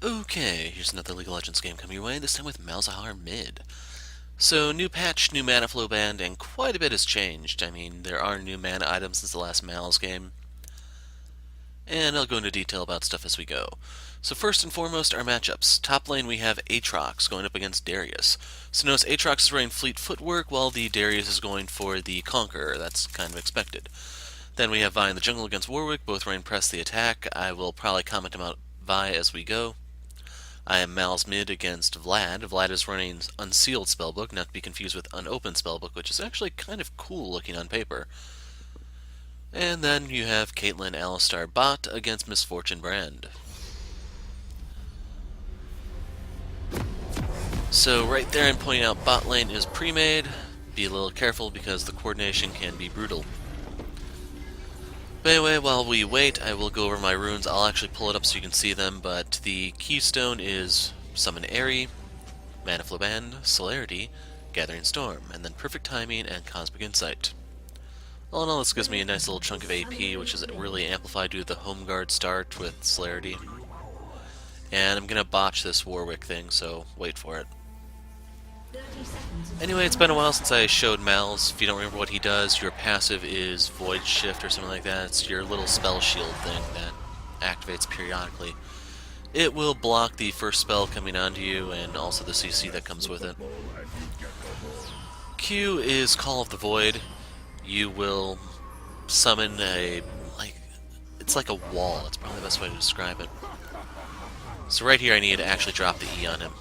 Okay, here's another League of Legends game coming your way, this time with Malzahar mid. So, new patch, new mana flow band, and quite a bit has changed. I mean, there are new mana items since the last Mal's game, and I'll go into detail about stuff as we go. So first and foremost, our matchups. Top lane we have Aatrox going up against Darius. So notice Aatrox is running Fleet Footwork, while the Darius is going for the Conqueror. That's kind of expected. Then we have Vi in the jungle against Warwick, both running Press the Attack. I will probably comment about Vi as we go. I am Mal's mid against Vlad. Vlad is running Unsealed Spellbook, not to be confused with Unopened Spellbook, which is actually kind of cool looking on paper. And then you have Caitlyn Alistar bot against Misfortune Brand. So right there I'm pointing out bot lane is pre-made. Be a little careful because the coordination can be brutal. But anyway, while we wait, I will go over my runes. I'll actually pull it up so you can see them, but the keystone is Summon Aery, Mana Flow Band, Celerity, Gathering Storm, and then Perfect Timing and Cosmic Insight. All in all, this gives me a nice little chunk of AP, which is really amplified due to the Home Guard start with Celerity. And I'm gonna botch this Warwick thing, so wait for it. Anyway, it's been a while since I showed Malz. If you don't remember what he does, your passive is Void Shift or something like that. It's your little spell shield thing that activates periodically. It will block the first spell coming onto you and also the CC that comes with it. Q is Call of the Void. You will summon it's like a wall. It's probably the best way to describe it. So right here I need to actually drop the E on him.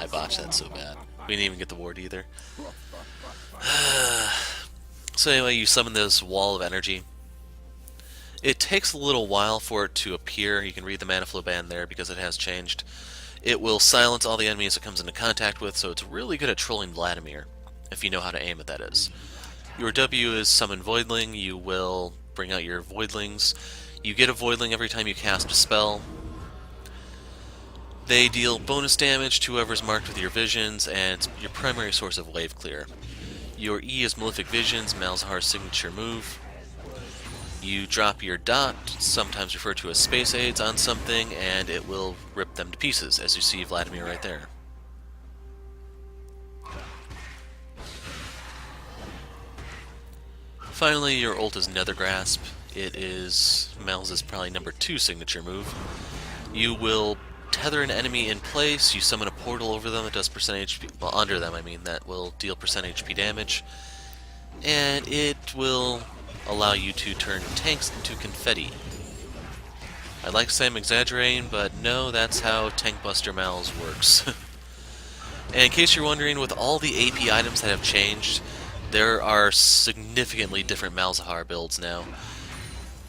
I botched that so bad. We didn't even get the ward either. So anyway, you summon this wall of energy. It takes a little while for it to appear. You can read the mana flow band there because it has changed. It will silence all the enemies it comes into contact with, so it's really good at trolling Vladimir, if you know how to aim it, that is. Your W is Summon Voidling. You will bring out your Voidlings. You get a Voidling every time you cast a spell. They deal bonus damage to whoever's marked with your visions, and it's your primary source of wave clear. Your E is Malefic Visions, Malzahar's signature move. You drop your dot, sometimes referred to as space aids, on something, and it will rip them to pieces, as you see Vladimir right there. Finally, your ult is Nether Grasp. It is Malz's probably number 2 signature move. You will tether an enemy in place, you summon a portal over them that does percentage HP, well, under them I mean, that will deal percentage HP damage, and it will allow you to turn tanks into confetti. I'd like to say I'm exaggerating, but no, that's how Tank Buster Malz works. And in case you're wondering, with all the AP items that have changed, there are significantly different Malzahar builds now.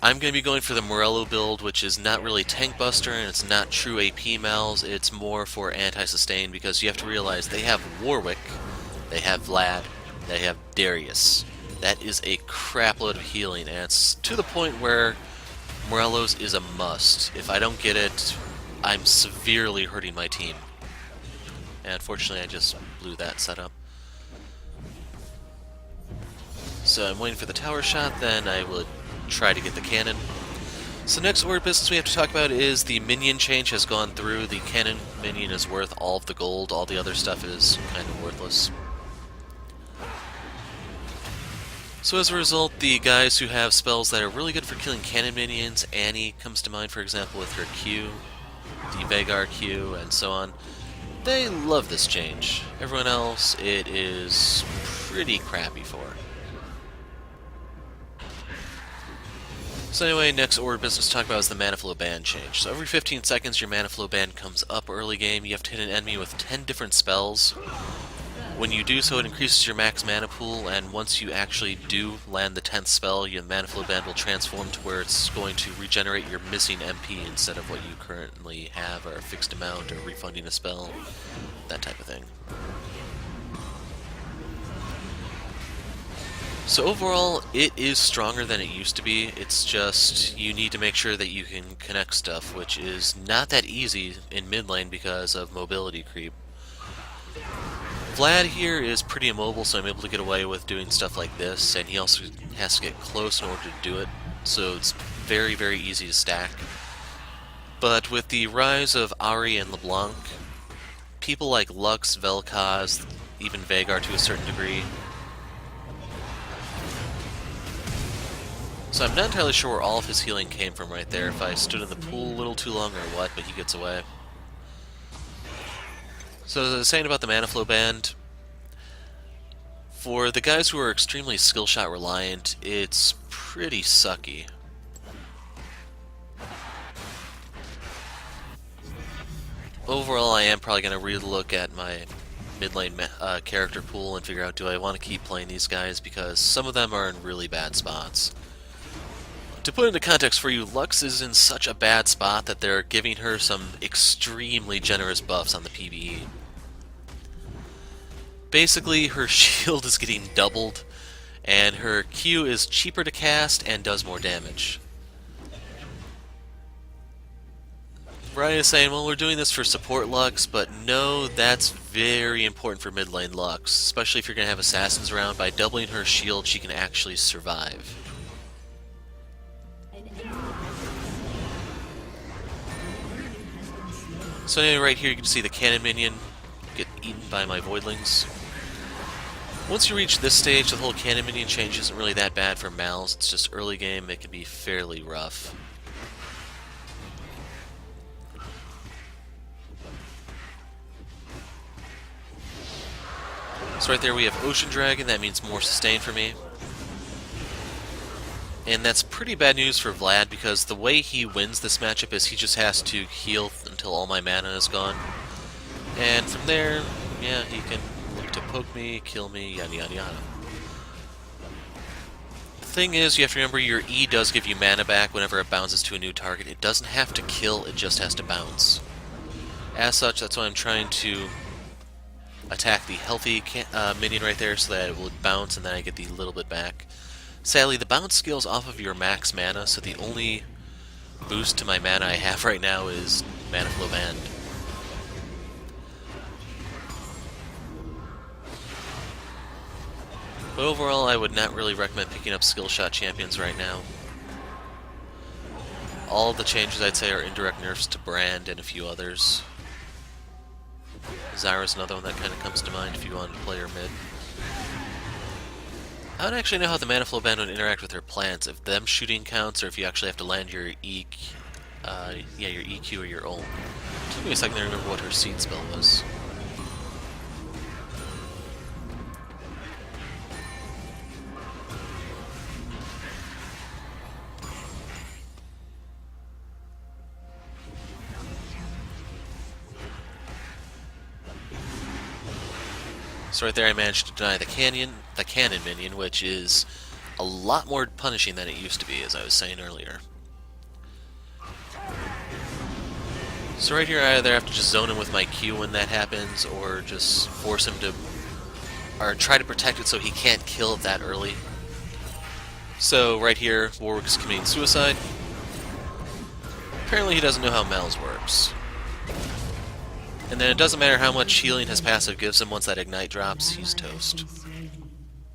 I'm going to be going for the Morello build, which is not really Tank Buster, and it's not true AP Malz, it's more for anti-sustain, because you have to realize they have Warwick, they have Vlad, they have Darius. That is a crapload of healing, and it's to the point where Morello's is a must. If I don't get it, I'm severely hurting my team. And unfortunately I just blew that setup. So I'm waiting for the tower shot, then I will try to get the cannon. So next order of business we have to talk about is the minion change has gone through. The cannon minion is worth all of the gold, all the other stuff is kind of worthless. So as a result, the guys who have spells that are really good for killing cannon minions, Annie comes to mind for example with her Q, the Veigar Q, and so on, they love this change. Everyone else it is pretty crappy for. So anyway, next order of business to talk about is the mana flow band change. So every 15 seconds your mana flow band comes up early game. You have to hit an enemy with 10 different spells. When you do so, it increases your max mana pool, and once you actually do land the 10th spell, your mana flow band will transform to where it's going to regenerate your missing MP instead of what you currently have, or a fixed amount, or refunding a spell, that type of thing. So overall, it is stronger than it used to be. It's just, you need to make sure that you can connect stuff, which is not that easy in mid lane because of mobility creep. Vlad here is pretty immobile, so I'm able to get away with doing stuff like this, and he also has to get close in order to do it, so it's very, very easy to stack. But with the rise of Aery and LeBlanc, people like Lux, Vel'Koz, even Vhagar to a certain degree. So I'm not entirely sure where all of his healing came from right there, if I stood in the pool a little too long or what, but he gets away. So as I was saying about the mana flow band, for the guys who are extremely skill shot reliant, it's pretty sucky. Overall, I am probably going to relook at my mid lane character pool and figure out, do I want to keep playing these guys, because some of them are in really bad spots. To put into context for you, Lux is in such a bad spot that they're giving her some extremely generous buffs on the PvE. Basically, her shield is getting doubled, and her Q is cheaper to cast and does more damage. Ryan is saying, well, we're doing this for support Lux, but no, that's very important for mid lane Lux, especially if you're going to have assassins around. By doubling her shield, she can actually survive. So anyway, right here you can see the cannon minion get eaten by my voidlings. Once you reach this stage, the whole cannon minion change isn't really that bad for Malz. It's just early game, it can be fairly rough. So right there we have Ocean Dragon, that means more sustain for me. And that's pretty bad news for Vlad, because the way he wins this matchup is he just has to heal until all my mana is gone. And from there, yeah, he can look to poke me, kill me, yada yada yada. The thing is, you have to remember your E does give you mana back whenever it bounces to a new target. It doesn't have to kill, it just has to bounce. As such, that's why I'm trying to attack the healthy minion right there so that it will bounce and then I get the little bit back. Sadly, the bounce scales off of your max mana, so the only boost to my mana I have right now is mana flow band. But overall, I would not really recommend picking up skill shot champions right now. All the changes I'd say are indirect nerfs to Brand and a few others. Zyra's another one that kind of comes to mind if you want to play her mid. I don't actually know how the mana flow band would interact with her plants, if them shooting counts or if you actually have to land your your EQ or your ult. It took me a second to remember what her seed spell was. So right there I managed to deny the cannon minion, which is a lot more punishing than it used to be, as I was saying earlier. So right here I either have to just zone him with my Q when that happens, or just force him to, or try to protect it so he can't kill it that early. So right here, Warwick's committing suicide. Apparently he doesn't know how Malz works. And then it doesn't matter how much healing his passive gives him, once that ignite drops, he's toast.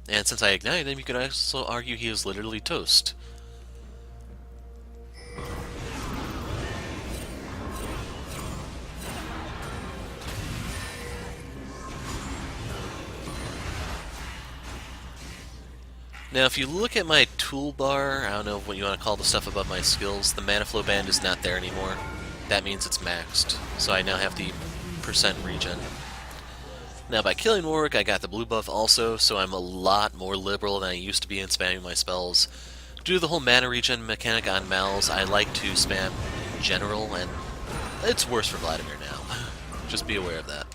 And since I ignited him, you could also argue he is literally toast. Now if you look at my toolbar, I don't know what you want to call the stuff above my skills, the mana flow band is not there anymore. That means it's maxed. So I now have the percent regen. Now by killing Warwick, I got the blue buff also, so I'm a lot more liberal than I used to be in spamming my spells. Due to the whole mana regen mechanic on Malz, I like to spam in general, and it's worse for Vladimir now. Just be aware of that.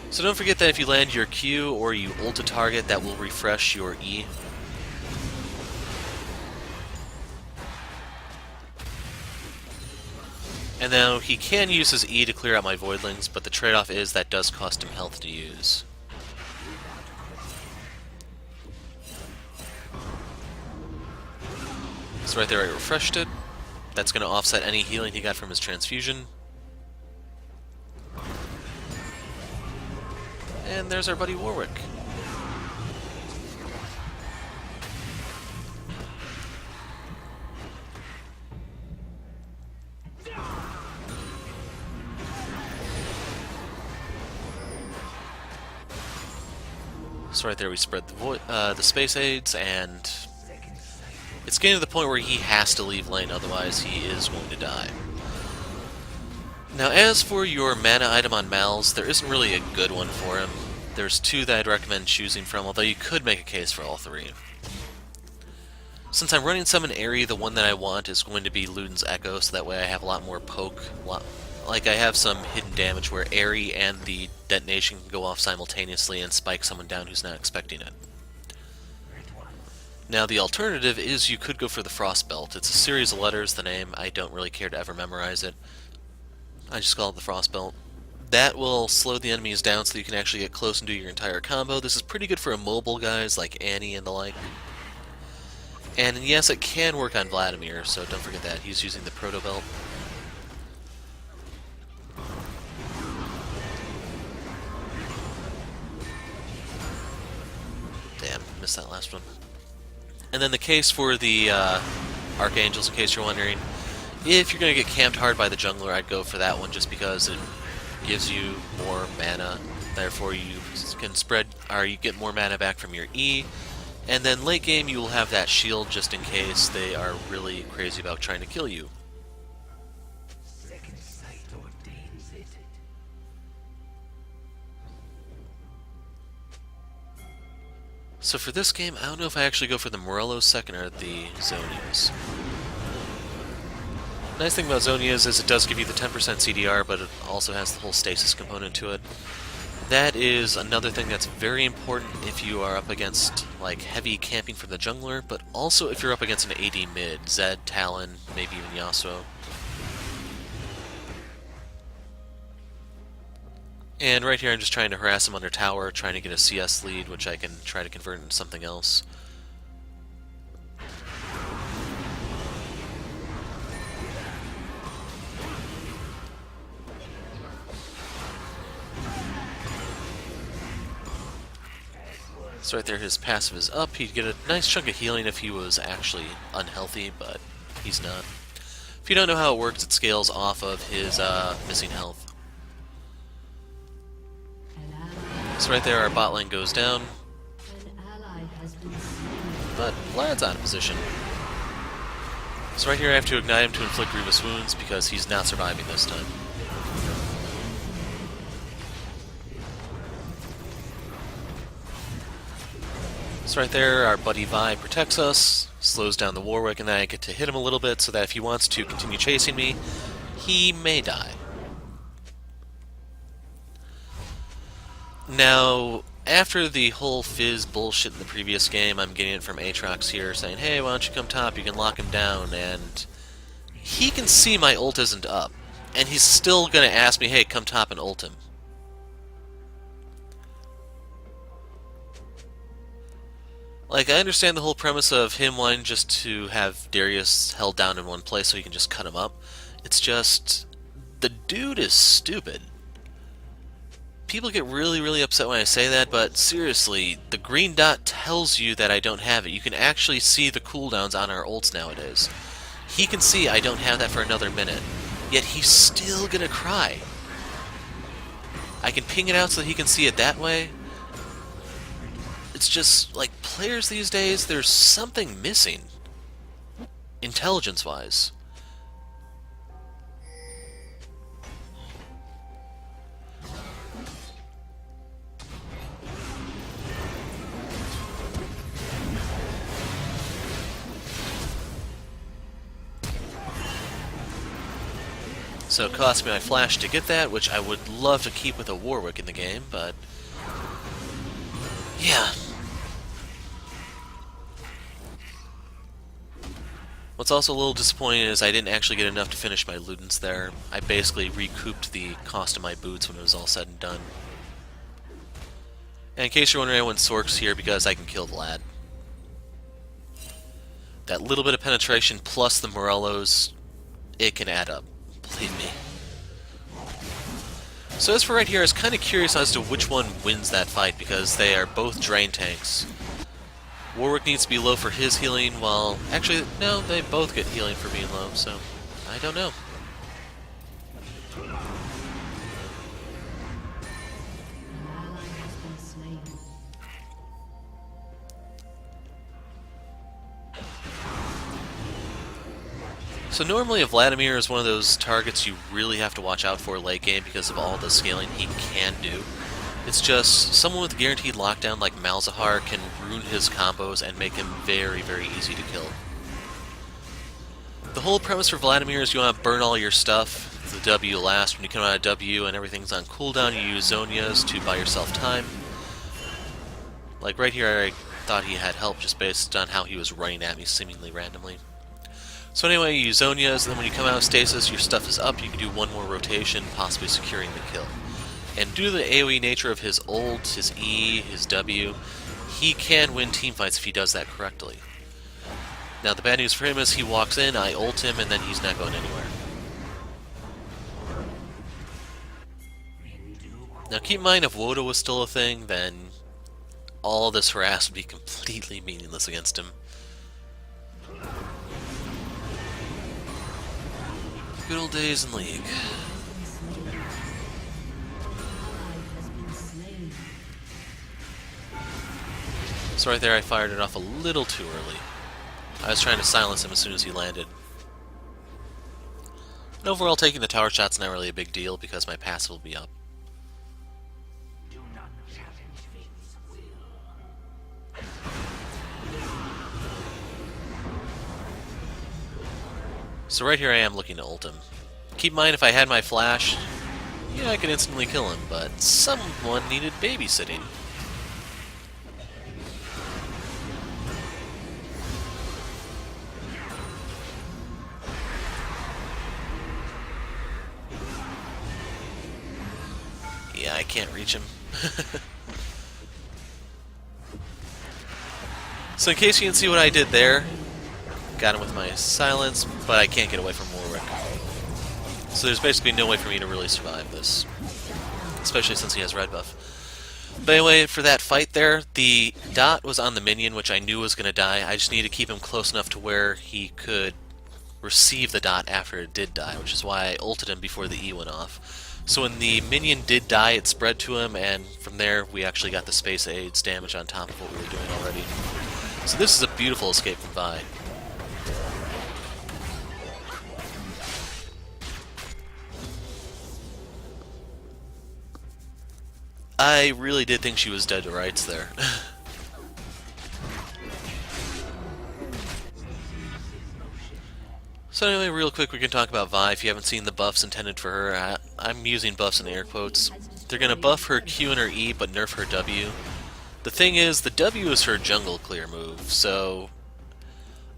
So don't forget that if you land your Q or you ult a target, that will refresh your E. And now he can use his E to clear out my voidlings, but the trade-off is that does cost him health to use. So right there I refreshed it. That's going to offset any healing he got from his transfusion. And there's our buddy Warwick. So right there we spread the space aids, and it's getting to the point where he has to leave lane, otherwise he is going to die. Now as for your mana item on Malz, there isn't really a good one for him. There's two that I'd recommend choosing from, although you could make a case for all three. Since I'm running summon Aery, the one that I want is going to be Luden's Echo, so that way I have a lot more poke. Like I have some hidden damage where Aery and the detonation can go off simultaneously and spike someone down who's not expecting it. Now the alternative is you could go for the Frost Belt. It's a series of letters, the name. I don't really care to ever memorize it. I just call it the Frost Belt. That will slow the enemies down so you can actually get close and do your entire combo. This is pretty good for immobile guys like Annie and the like. And yes, it can work on Vladimir, so don't forget that. He's using the Proto Belt. Damn, missed that last one. And then the case for the Archangels, in case you're wondering. If you're going to get camped hard by the jungler, I'd go for that one just because it gives you more mana. Therefore, you can spread, or you get more mana back from your E. And then late game, you will have that shield just in case they are really crazy about trying to kill you. So for this game, I don't know if I actually go for the Morello second or the Zonias. Nice thing about Zonias is it does give you the 10% CDR, but it also has the whole stasis component to it. That is another thing that's very important if you are up against like heavy camping from the jungler, but also if you're up against an AD mid, Zed, Talon, maybe even Yasuo. And right here I'm just trying to harass him under tower, trying to get a CS lead, which I can try to convert into something else. So right there his passive is up. He'd get a nice chunk of healing if he was actually unhealthy, but he's not. If you don't know how it works, it scales off of his missing health. So right there our bot lane goes down. But Vlad's out of position. So right here I have to ignite him to inflict grievous wounds because he's not surviving this time. So right there, our buddy Vi protects us, slows down the Warwick, and then I get to hit him a little bit so that if he wants to continue chasing me, he may die. Now, after the whole Fizz bullshit in the previous game, I'm getting it from Aatrox here, saying, hey, why don't you come top, you can lock him down, and he can see my ult isn't up, and he's still going to ask me, hey, come top and ult him. Like, I understand the whole premise of him wanting just to have Darius held down in one place so he can just cut him up. It's just, the dude is stupid. People get really, really upset when I say that, but seriously, the green dot tells you that I don't have it. You can actually see the cooldowns on our ults nowadays. He can see I don't have that for another minute, yet he's still gonna cry. I can ping it out so that he can see it that way. It's just, like, players these days, there's something missing, intelligence-wise. So it cost me my flash to get that, which I would love to keep with a Warwick in the game, but yeah. What's also a little disappointing is I didn't actually get enough to finish my Ludens there. I basically recouped the cost of my boots when it was all said and done. And in case you're wondering, I went Sorks here because I can kill Vlad. That little bit of penetration plus the Morellos, it can add up. Believe me. So as for right here, I was kind of curious as to which one wins that fight because they are both drain tanks. Warwick needs to be low for his healing, while... Actually, no, they both get healing for being low, so... I don't know. So normally Vladimir is one of those targets you really have to watch out for late game because of all the scaling he can do. It's just someone with guaranteed lockdown like Malzahar can ruin his combos and make him very, very easy to kill. The whole premise for Vladimir is you want to burn all your stuff, the W last. When you come out of W and everything's on cooldown, you use Zonias to buy yourself time. Like right here, I thought he had help just based on how he was running at me seemingly randomly. So anyway, you use Zonias, and then when you come out of stasis, your stuff is up, you can do one more rotation, possibly securing the kill. And due to the AoE nature of his ult, his E, his W, he can win teamfights if he does that correctly. Now the bad news for him is he walks in, I ult him, and then he's not going anywhere. Now keep in mind, if Woda was still a thing, then all this harass would be completely meaningless against him. Good old days in League. So right there I fired it off a little too early. I was trying to silence him as soon as he landed. And overall, taking the tower shot's not really a big deal because my passive will be up. So right here I am looking to ult him. Keep in mind, if I had my flash, yeah, I could instantly kill him, but someone needed babysitting. Yeah, I can't reach him. So in case you didn't see what I did there, got him with my silence, but I can't get away from Warwick. So there's basically no way for me to really survive this, especially since he has red buff. But anyway, for that fight there, the dot was on the minion, which I knew was going to die. I just needed to keep him close enough to where he could receive the dot after it did die, which is why I ulted him before the E went off. So when the minion did die, it spread to him, and from there we actually got the space aids damage on top of what we were doing already. So this is a beautiful escape from Vi. I really did think she was dead to rights there. So anyway, real quick, we can talk about Vi. If you haven't seen the buffs intended for her, I'm using buffs in air quotes. They're going to buff her Q and her E, but nerf her W. The thing is, the W is her jungle clear move, so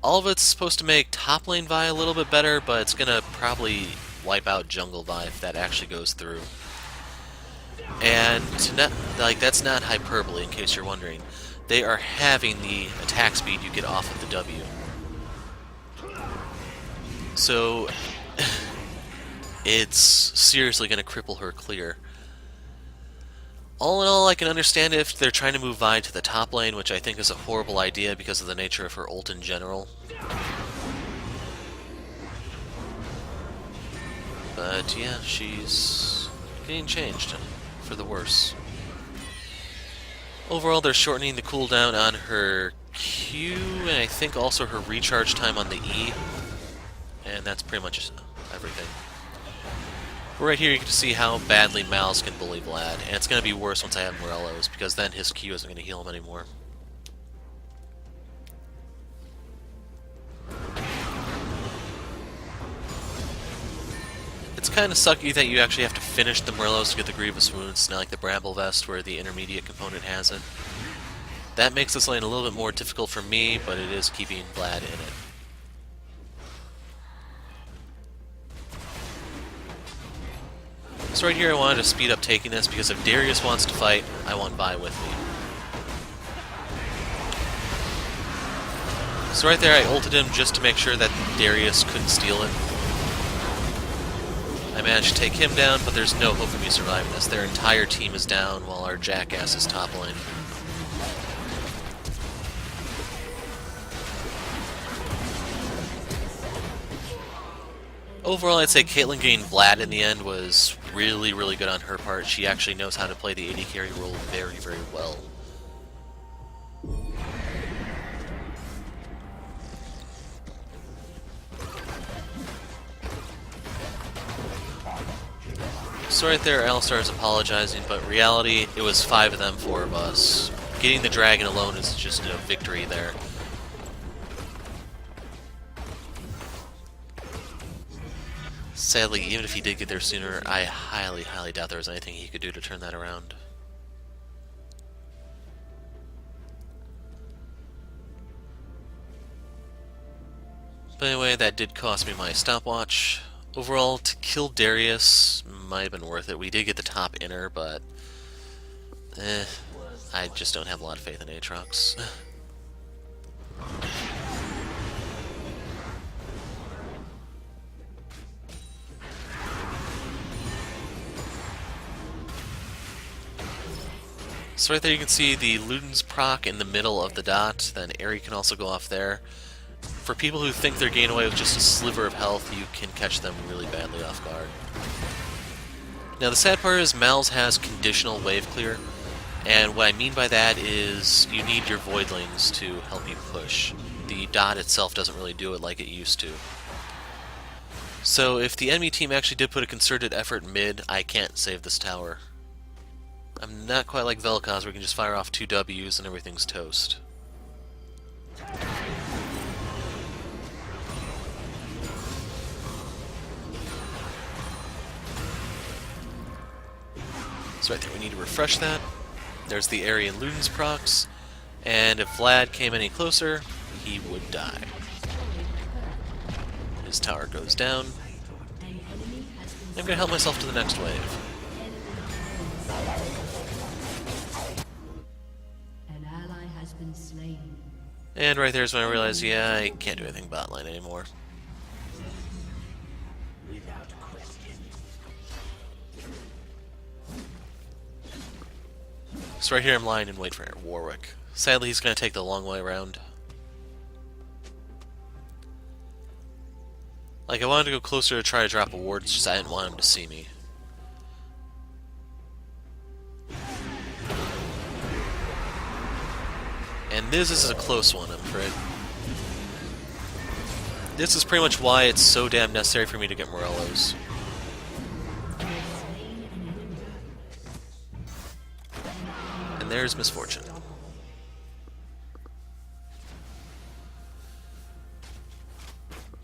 all of it's supposed to make top lane Vi a little bit better, but it's going to probably wipe out jungle Vi if that actually goes through. And that's not hyperbole, in case you're wondering. They are having the attack speed you get off of the W. So it's seriously going to cripple her clear. All in all, I can understand if they're trying to move Vi to the top lane, which I think is a horrible idea because of the nature of her ult in general. But yeah, she's getting changed for the worse. Overall, they're shortening the cooldown on her Q, and I think also her recharge time on the E. And that's pretty much everything. Right here you can see how badly Malz can bully Vlad, and it's going to be worse once I have Morello's, because then his Q isn't going to heal him anymore. It's kind of sucky that you actually have to finish the Morello's to get the Grievous Wounds, not like the Bramble Vest where the intermediate component has it. That makes this lane a little bit more difficult for me, but it is keeping Vlad in it. So right here I wanted to speed up taking this because if Darius wants to fight, I want Vi with me. So right there I ulted him just to make sure that Darius couldn't steal it. I managed to take him down, but there's no hope for me surviving this. Their entire team is down while our jackass is top lane. Overall, I'd say Caitlyn getting Vlad in the end was really, really good on her part. She actually knows how to play the AD carry role very, very well. So right there, Alistar is apologizing, but in reality, it was 5 of them, 4 of us. Getting the dragon alone is just a victory there. Sadly, even if he did get there sooner, I highly, highly doubt there was anything he could do to turn that around. But anyway, that did cost me my stopwatch. Overall, to kill Darius might have been worth it. We did get the top inner, but I just don't have a lot of faith in Aatrox. So right there you can see the Luden's proc in the middle of the dot, then Aery can also go off there. For people who think they're getting away with just a sliver of health, you can catch them really badly off guard. Now the sad part is Malz has conditional wave clear, and what I mean by that is you need your voidlings to help you push. The dot itself doesn't really do it like it used to. So if the enemy team actually did put a concerted effort mid, I can't save this tower. I'm not quite like Vel'Koz where we can just fire off 2 Ws and everything's toast. So right there, we need to refresh that. There's the Aery and Luden's procs, and if Vlad came any closer, he would die. His tower goes down. I'm gonna help myself to the next wave. And right there's when I realized, yeah, I can't do anything bot lane anymore. So right here I'm lying in wait for Warwick. Sadly, he's going to take the long way around. Like, I wanted to go closer to try to drop a ward, it's just I didn't want him to see me. And this is a close one, I'm afraid. This is pretty much why it's so damn necessary for me to get Morellos. And there's misfortune.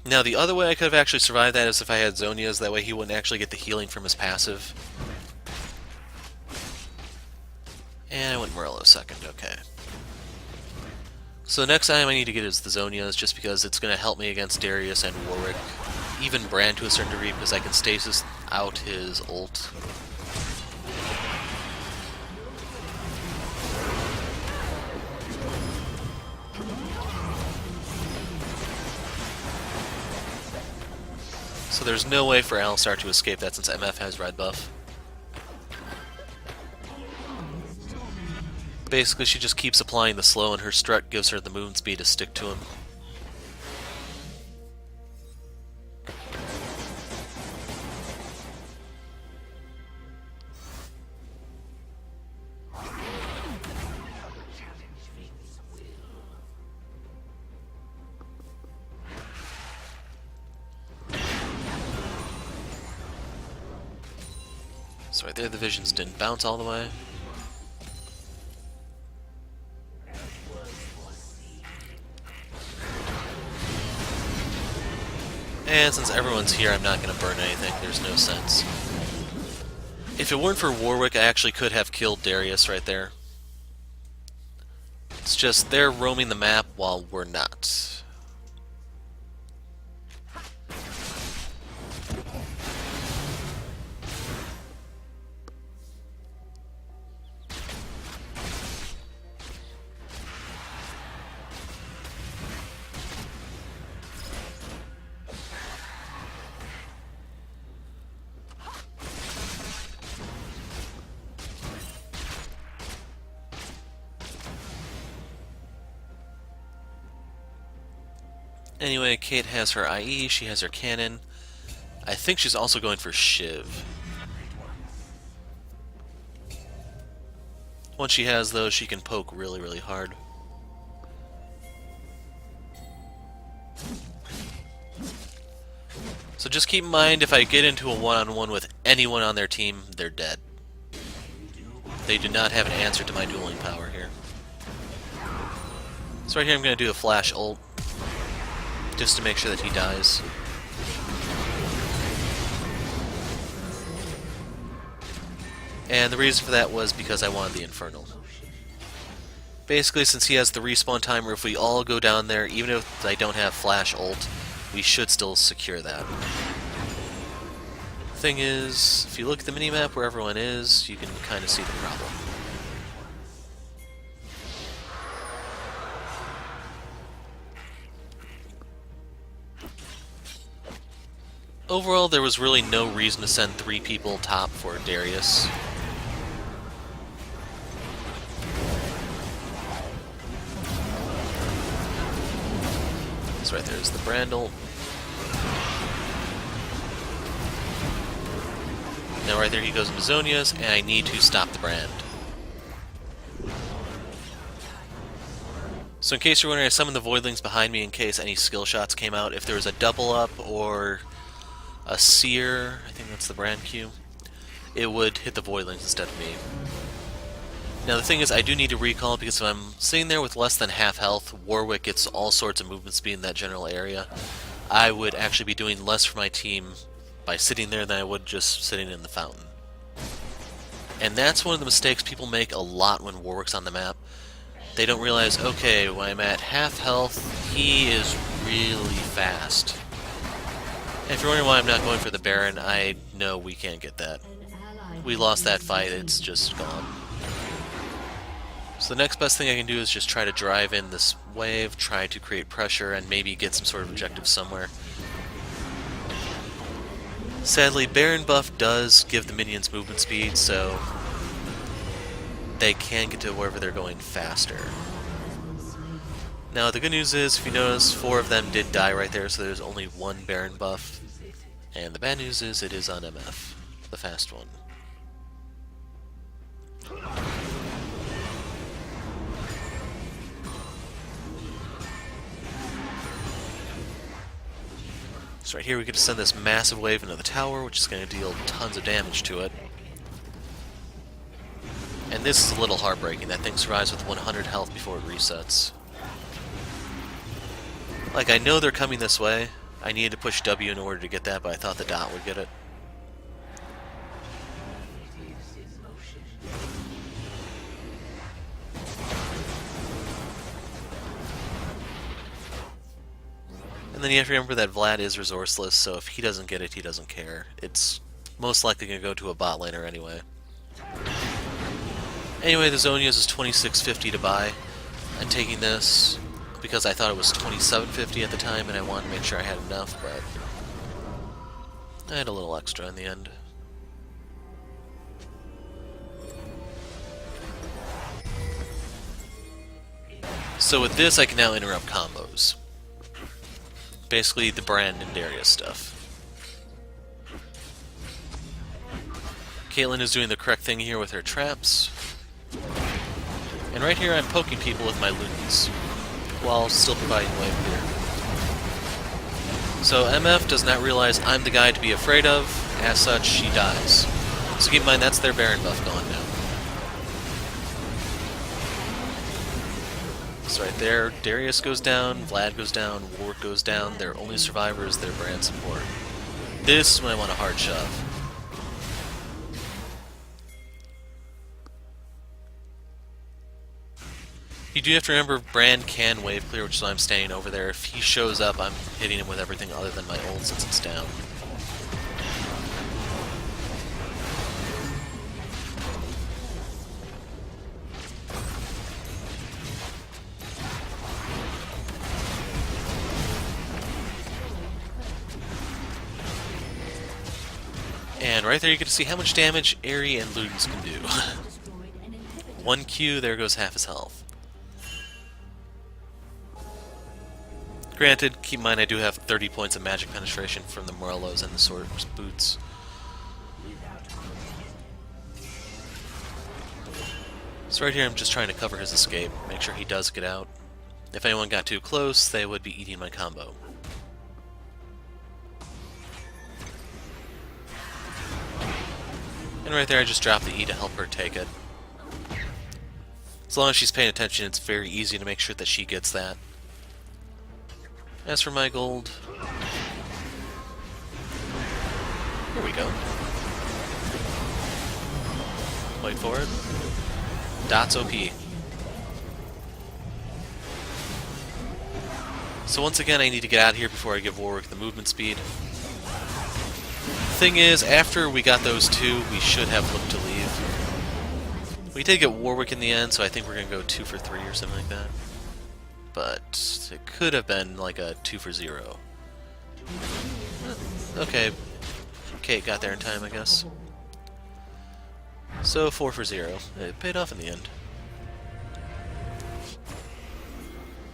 Now, the other way I could have actually survived that is if I had Zhonya's, that way he wouldn't actually get the healing from his passive. And I went Morello second, okay. So the next item I need to get is the Zhonya's, just because it's going to help me against Darius and Warwick. Even Brand to a certain degree, because I can stasis out his ult. So there's no way for Alistar to escape that since MF has red buff. Basically, she just keeps applying the slow, and her strut gives her the movement speed to stick to him. So right there, the visions didn't bounce all the way. And since everyone's here, I'm not going to burn anything. There's no sense. If it weren't for Warwick, I actually could have killed Darius right there. It's just they're roaming the map while we're not. Anyway, Kate has her IE, she has her cannon. I think she's also going for Shiv. Once she has those, she can poke really, really hard. So just keep in mind, if I get into a one-on-one with anyone on their team, they're dead. They do not have an answer to my dueling power here. So right here I'm going to do a flash ult, just to make sure that he dies. And the reason for that was because I wanted the Infernal. Basically, since he has the respawn timer, if we all go down there, even if I don't have flash ult, we should still secure that. Thing is, if you look at the minimap where everyone is, you can kind of see the problem. Overall, there was really no reason to send 3 people top for Darius. So right there's the Brandle. Now right there he goes into Zonia's, and I need to stop the Brand. So in case you're wondering, I summoned the Voidlings behind me in case any skill shots came out. If there was a double up or a Seer, I think that's the Brand Q, it would hit the Voidlings instead of me. Now the thing is, I do need to recall, because if I'm sitting there with less than half health, Warwick gets all sorts of movement speed in that general area. I would actually be doing less for my team by sitting there than I would just sitting in the fountain. And that's one of the mistakes people make a lot when Warwick's on the map. They don't realize, okay, when I'm at half health, he is really fast. And if you're wondering why I'm not going for the Baron, I know we can't get that. We lost that fight, it's just gone. So the next best thing I can do is just try to drive in this wave, try to create pressure, and maybe get some sort of objective somewhere. Sadly, Baron buff does give the minions movement speed, so they can get to wherever they're going faster. Now the good news is, if you notice, 4 of them did die right there, so there's only 1 Baron buff. And the bad news is, it is on MF, the fast one. So right here we get to send this massive wave into the tower, which is going to deal tons of damage to it. And this is a little heartbreaking. That thing survives with 100 health before it resets. Like, I know they're coming this way. I needed to push W in order to get that, but I thought the dot would get it. And then you have to remember that Vlad is resourceless, so if he doesn't get it, he doesn't care. It's most likely going to go to a bot laner anyway. Anyway, the Zonia's is 2650 to buy. I'm taking this because I thought it was 2750 at the time, and I wanted to make sure I had enough, but I had a little extra in the end. So with this, I can now interrupt combos. Basically, the Brand and Darius stuff. Caitlyn is doing the correct thing here with her traps. And right here, I'm poking people with my Loons, while still providing wave clear. So MF does not realize I'm the guy to be afraid of, as such, she dies. So keep in mind, that's their Baron buff gone now. So right there, Darius goes down, Vlad goes down, Warwick goes down, their only survivor is their Brand support. This is when I want a hard shove. You do have to remember, Brand can wave clear, which is why I'm standing over there. If he shows up, I'm hitting him with everything other than my ult since it's down. And right there you get to see how much damage Aery and Ludens can do. 1 Q, there goes half his health. Granted, keep in mind I do have 30 points of magic penetration from the Morellos and the Sword's boots. So right here I'm just trying to cover his escape, make sure he does get out. If anyone got too close, they would be eating my combo. And right there I just dropped the E to help her take it. As long as she's paying attention, it's very easy to make sure that she gets that. As for my gold... Here we go. Wait for it. Dots OP. So once again, I need to get out of here before I give Warwick the movement speed. Thing is, after we got those two, we should have looked to leave. We did get Warwick in the end, so I think we're going to go 2 for 3 or something like that. But it could have been like a 2 for 0. Okay, Kate got there in time, I guess. So 4 for 0. It paid off in the end.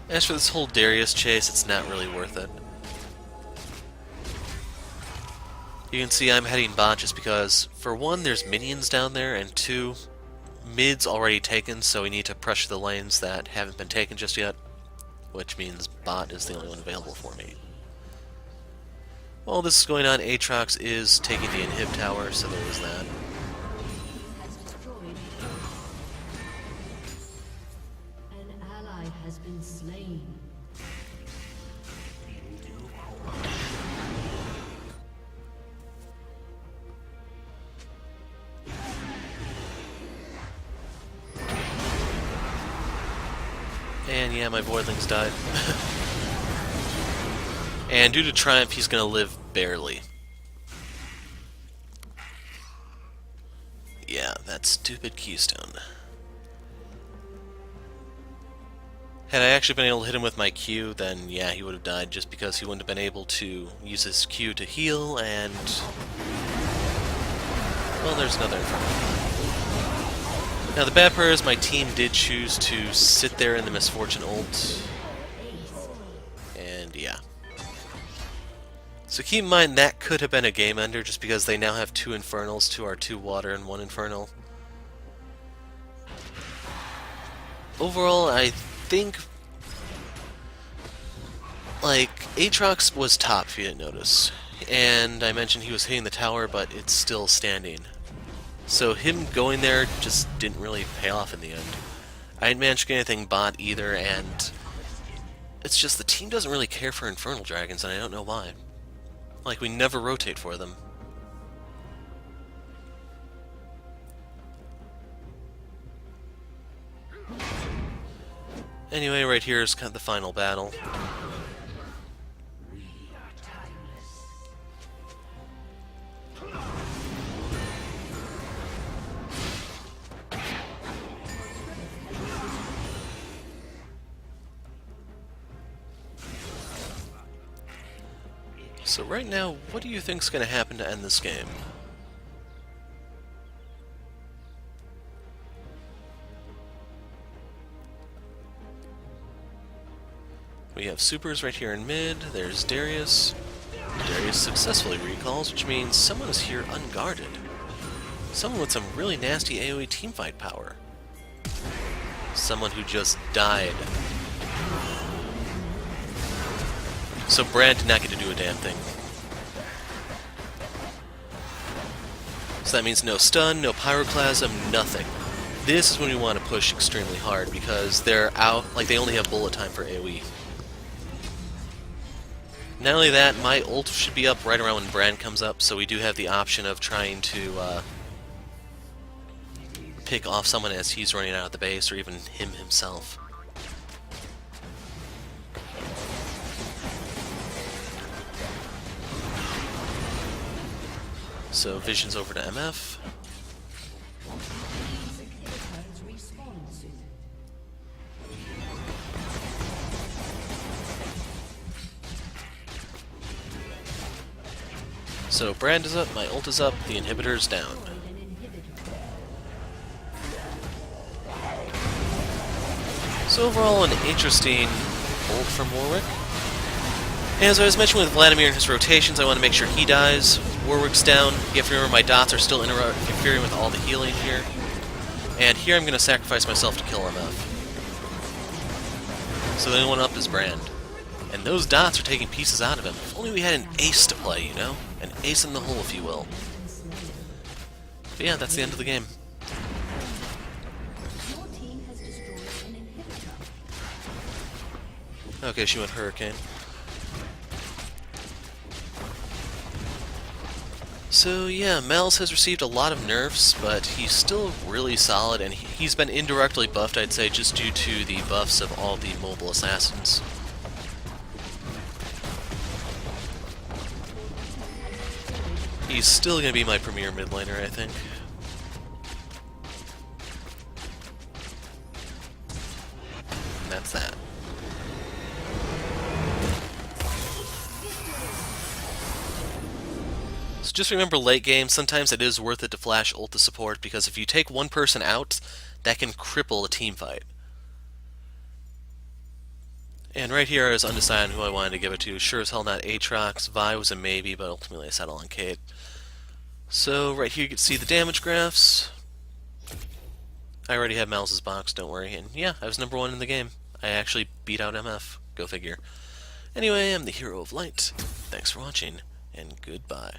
As for this whole Darius chase, it's not really worth it. You can see I'm heading bot just because, for one, there's minions down there, and two, mid's already taken, so we need to pressure the lanes that haven't been taken just yet, which means bot is the only one available for me. While this is going on, Aatrox is taking the inhib tower, so there is that. An ally has been slain. And yeah, my voidlings died. And due to Triumph, he's gonna live barely. Yeah, that stupid keystone. Had I actually been able to hit him with my Q, then yeah, he would have died just because he wouldn't have been able to use his Q to heal, and... well, there's another Inferno. Now the bad part is my team did choose to sit there in the Misfortune ult, and yeah. So keep in mind that could have been a game ender just because they now have 2 Infernals to our 2 water and 1 Infernal. Overall, I think, like, Aatrox was top if you didn't notice, and I mentioned he was hitting the tower, but it's still standing. So him going there just didn't really pay off in the end. I didn't manage to get anything bot either, and it's just the team doesn't really care for Infernal Dragons, and I don't know why. Like, we never rotate for them. Anyway, right here is kind of the final battle. So right now, what do you think's going to happen to end this game? We have supers right here in mid, there's Darius. Darius successfully recalls, which means someone is here unguarded. Someone with some really nasty AoE teamfight power. Someone who just died. So Brand did not get to do a damn thing. So that means no stun, no pyroclasm, nothing. This is when we want to push extremely hard because they're out, like they only have bullet time for AoE. Not only that, my ult should be up right around when Brand comes up, so we do have the option of trying to pick off someone as he's running out of the base, or even him himself. So Vision's over to MF. So Brand is up, my ult is up, the inhibitor's down. So overall, an interesting ult from Warwick. And as I was mentioning with Vladimir and his rotations, I want to make sure he dies. Warwick's down. You have to remember my dots are still interfering with all the healing here. And here I'm going to sacrifice myself to kill MF. So the only one up is Brand. And those dots are taking pieces out of him. If only we had an ace to play, you know? An ace in the hole, if you will. But yeah, that's the end of the game. Your team has destroyed an inhibitor. Okay, she went Hurricane. So yeah, Malz has received a lot of nerfs, but he's still really solid, and he's been indirectly buffed, I'd say, just due to the buffs of all the mobile assassins. He's still going to be my premier mid laner, I think. And that's that. So just remember late game, sometimes it is worth it to flash ult to support, because if you take one person out, that can cripple a team fight. And right here I was undecided who I wanted to give it to. Sure as hell not Aatrox. Vi was a maybe, but ultimately I settled on Kate. So right here you can see the damage graphs. I already have Malz's box, don't worry. And yeah, I was number 1 in the game. I actually beat out MF. Go figure. Anyway, I'm the Hero of Light. Thanks for watching, and goodbye.